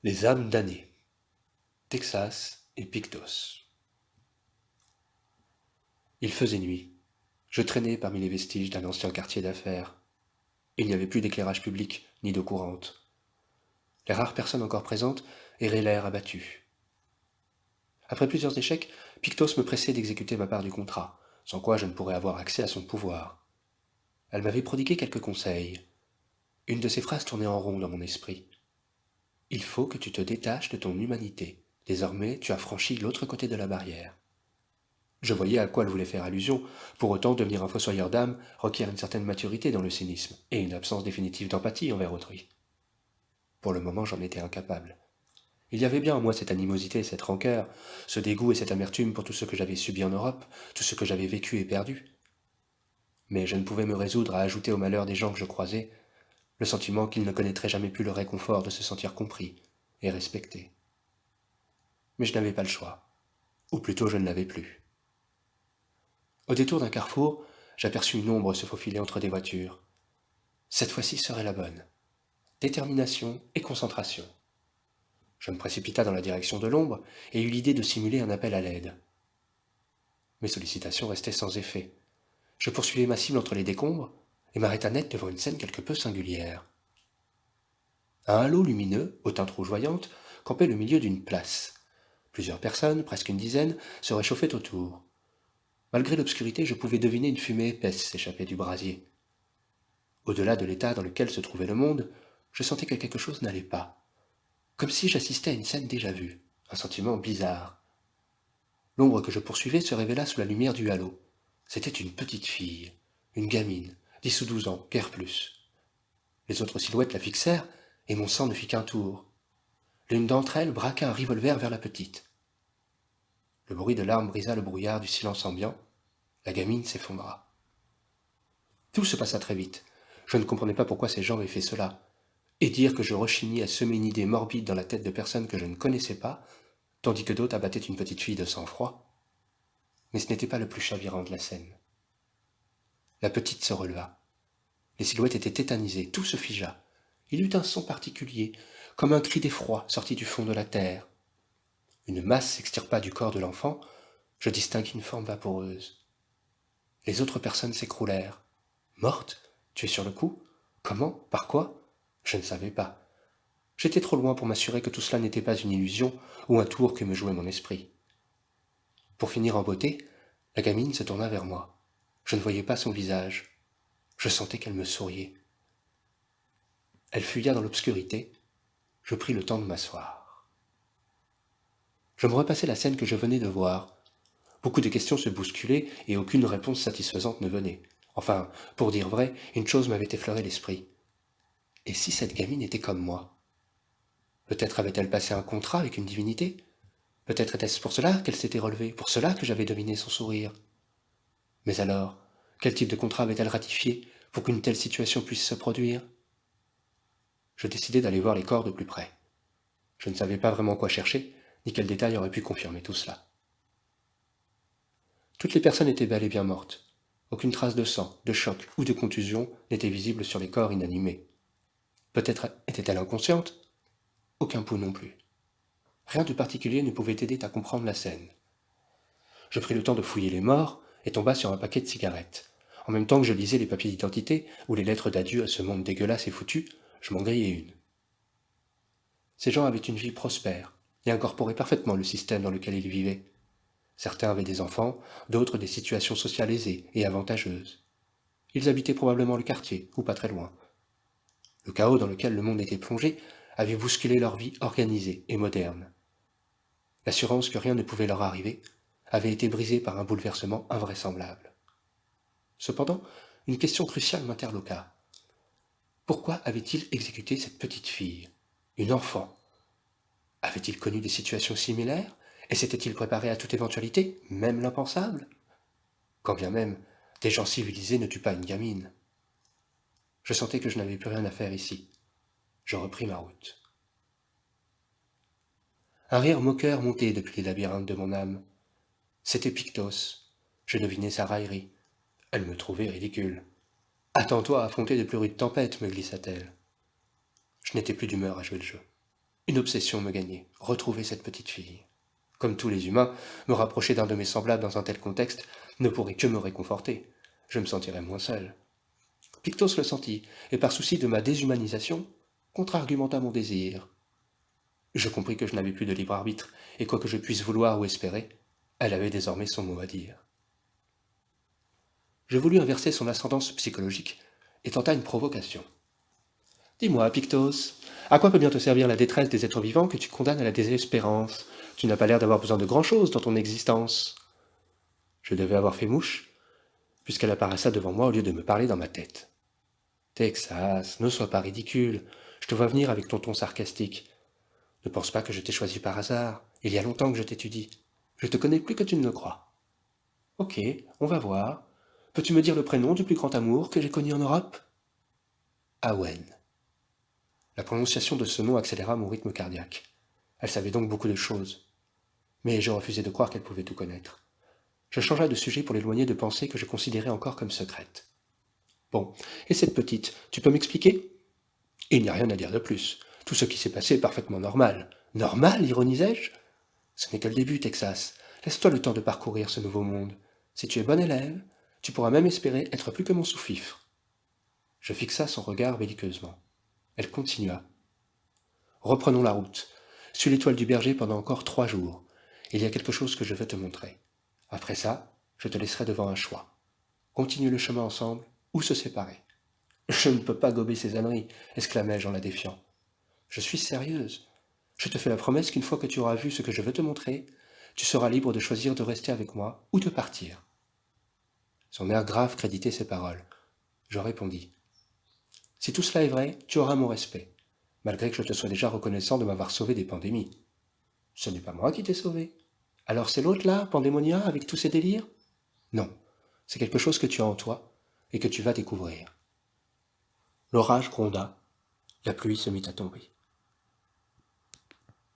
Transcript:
Les âmes damnées, Texas et Pictos. Il faisait nuit. Je traînais parmi les vestiges d'un ancien quartier d'affaires. Il n'y avait plus d'éclairage public, ni d'eau courante. Les rares personnes encore présentes erraient l'air abattu. Après plusieurs échecs, Pictos me pressait d'exécuter ma part du contrat, sans quoi je ne pourrais avoir accès à son pouvoir. Elle m'avait prodigué quelques conseils. Une de ses phrases tournait en rond dans mon esprit. Il faut que tu te détaches de ton humanité. Désormais, tu as franchi l'autre côté de la barrière. Je voyais à quoi elle voulait faire allusion. Pour autant, devenir un fossoyeur d'âme requiert une certaine maturité dans le cynisme et une absence définitive d'empathie envers autrui. Pour le moment, j'en étais incapable. Il y avait bien en moi cette animosité, cette rancœur, ce dégoût et cette amertume pour tout ce que j'avais subi en Europe, tout ce que j'avais vécu et perdu. Mais je ne pouvais me résoudre à ajouter au malheur des gens que je croisais le sentiment qu'ils ne connaîtraient jamais plus le réconfort de se sentir compris et respecté. Mais je n'avais pas le choix, ou plutôt je ne l'avais plus. Au détour d'un carrefour, j'aperçus une ombre se faufiler entre des voitures. Cette fois-ci serait la bonne. Détermination et concentration. Je me précipita dans la direction de l'ombre et eus l'idée de simuler un appel à l'aide. Mes sollicitations restaient sans effet. Je poursuivais ma cible entre les décombres et m'arrêta net devant une scène quelque peu singulière. Un halo lumineux, aux teintes rougeoyantes, campait le milieu d'une place. Plusieurs personnes, presque une dizaine, se réchauffaient autour. Malgré l'obscurité, je pouvais deviner une fumée épaisse s'échapper du brasier. Au-delà de l'état dans lequel se trouvait le monde, je sentais que quelque chose n'allait pas. Comme si j'assistais à une scène déjà vue, un sentiment bizarre. L'ombre que je poursuivais se révéla sous la lumière du halo. C'était une petite fille, une gamine, 10 ou 12 ans, guère plus. Les autres silhouettes la fixèrent, et mon sang ne fit qu'un tour. L'une d'entre elles braqua un revolver vers la petite. Le bruit de l'arme brisa le brouillard du silence ambiant. La gamine s'effondra. Tout se passa très vite. Je ne comprenais pas pourquoi ces gens avaient fait cela. Et dire que je rechignais à semer une idée morbide dans la tête de personnes que je ne connaissais pas, tandis que d'autres abattaient une petite fille de sang-froid. Mais ce n'était pas le plus chavirant de la scène. La petite se releva. Les silhouettes étaient tétanisées, tout se figea. Il y eut un son particulier, comme un cri d'effroi sorti du fond de la terre. Une masse s'extirpa du corps de l'enfant, je distinguai une forme vaporeuse. Les autres personnes s'écroulèrent. Morte? Tuée sur le coup? Comment? Par quoi? Je ne savais pas. J'étais trop loin pour m'assurer que tout cela n'était pas une illusion ou un tour que me jouait mon esprit. Pour finir en beauté, la gamine se tourna vers moi. Je ne voyais pas son visage. Je sentais qu'elle me souriait. Elle fuya dans l'obscurité. Je pris le temps de m'asseoir. Je me repassai la scène que je venais de voir. Beaucoup de questions se bousculaient et aucune réponse satisfaisante ne venait. Enfin, pour dire vrai, une chose m'avait effleuré l'esprit. Et si cette gamine était comme moi? Peut-être avait-elle passé un contrat avec une divinité? Peut-être était-ce pour cela qu'elle s'était relevée, pour cela que j'avais deviné son sourire. Mais alors, quel type de contrat avait-elle ratifié pour qu'une telle situation puisse se produire? Je décidai d'aller voir les corps de plus près. Je ne savais pas vraiment quoi chercher, ni quels détails auraient pu confirmer tout cela. Toutes les personnes étaient bel et bien mortes. Aucune trace de sang, de choc ou de contusion n'était visible sur les corps inanimés. Peut-être était-elle inconsciente? Aucun pouls non plus. Rien de particulier ne pouvait aider à comprendre la scène. Je pris le temps de fouiller les morts et tomba sur un paquet de cigarettes. En même temps que je lisais les papiers d'identité ou les lettres d'adieu à ce monde dégueulasse et foutu, je m'en grillais une. Ces gens avaient une vie prospère et incorporaient parfaitement le système dans lequel ils vivaient. Certains avaient des enfants, d'autres des situations sociales aisées et avantageuses. Ils habitaient probablement le quartier, ou pas très loin. Le chaos dans lequel le monde était plongé avait bousculé leur vie organisée et moderne. L'assurance que rien ne pouvait leur arriver avait été brisée par un bouleversement invraisemblable. Cependant, une question cruciale m'interloqua. Pourquoi avait-il exécuté cette petite fille, une enfant? Avait-il connu des situations similaires et s'était-il préparé à toute éventualité, même l'impensable? Quand bien même, des gens civilisés ne tuent pas une gamine. Je sentais que je n'avais plus rien à faire ici. Je repris ma route. Un rire moqueur montait depuis les labyrinthes de mon âme. C'était Pictos. Je devinais sa raillerie. Elle me trouvait ridicule. Attends-toi à affronter de plus rudes tempêtes, me glissa-t-elle. Je n'étais plus d'humeur à jouer le jeu. Une obsession me gagnait, retrouver cette petite fille. Comme tous les humains, me rapprocher d'un de mes semblables dans un tel contexte ne pourrait que me réconforter. Je me sentirais moins seul. Pictos le sentit, et par souci de ma déshumanisation, contre-argumenta mon désir. Je compris que je n'avais plus de libre arbitre, et quoi que je puisse vouloir ou espérer, elle avait désormais son mot à dire. Je voulus inverser son ascendance psychologique, et tenta une provocation. Dis-moi, Pictos, à quoi peut bien te servir la détresse des êtres vivants que tu condamnes à la désespérance? Tu n'as pas l'air d'avoir besoin de grand-chose dans ton existence. Je devais avoir fait mouche, puisqu'elle apparaissa devant moi au lieu de me parler dans ma tête. Texas, ne sois pas ridicule, je te vois venir avec ton ton sarcastique. Ne pense pas que je t'ai choisi par hasard, il y a longtemps que je t'étudie. Je te connais plus que tu ne le crois. Ok, on va voir. Peux-tu me dire le prénom du plus grand amour que j'ai connu en Europe? Awen. La prononciation de ce nom accéléra mon rythme cardiaque. Elle savait donc beaucoup de choses. Mais je refusais de croire qu'elle pouvait tout connaître. Je changeai de sujet pour l'éloigner de pensées que je considérais encore comme secrètes. Bon, et cette petite, tu peux m'expliquer? Il n'y a rien à dire de plus. Tout ce qui s'est passé est parfaitement normal. Normal, ironisais-je? Ce n'est que le début, Texas. Laisse-toi le temps de parcourir ce nouveau monde. Si tu es bon élève, tu pourras même espérer être plus que mon sous-fifre. Je fixa son regard belliqueusement. Elle continua. Reprenons la route. Suis l'étoile du berger pendant encore 3 jours. Il y a quelque chose que je veux te montrer. Après ça, je te laisserai devant un choix. Continuer le chemin ensemble ou se séparer. Je ne peux pas gober ces âneries, exclamai-je en la défiant. Je suis sérieuse. Je te fais la promesse qu'une fois que tu auras vu ce que je veux te montrer, tu seras libre de choisir de rester avec moi ou de partir. Son air grave créditait ses paroles. Je répondis. Si tout cela est vrai, tu auras mon respect, malgré que je te sois déjà reconnaissant de m'avoir sauvé des pandémies. Ce n'est pas moi qui t'ai sauvé. Alors c'est l'autre là, Pandémonia, avec tous ses délires? Non, c'est quelque chose que tu as en toi et que tu vas découvrir. L'orage gronda, la pluie se mit à tomber.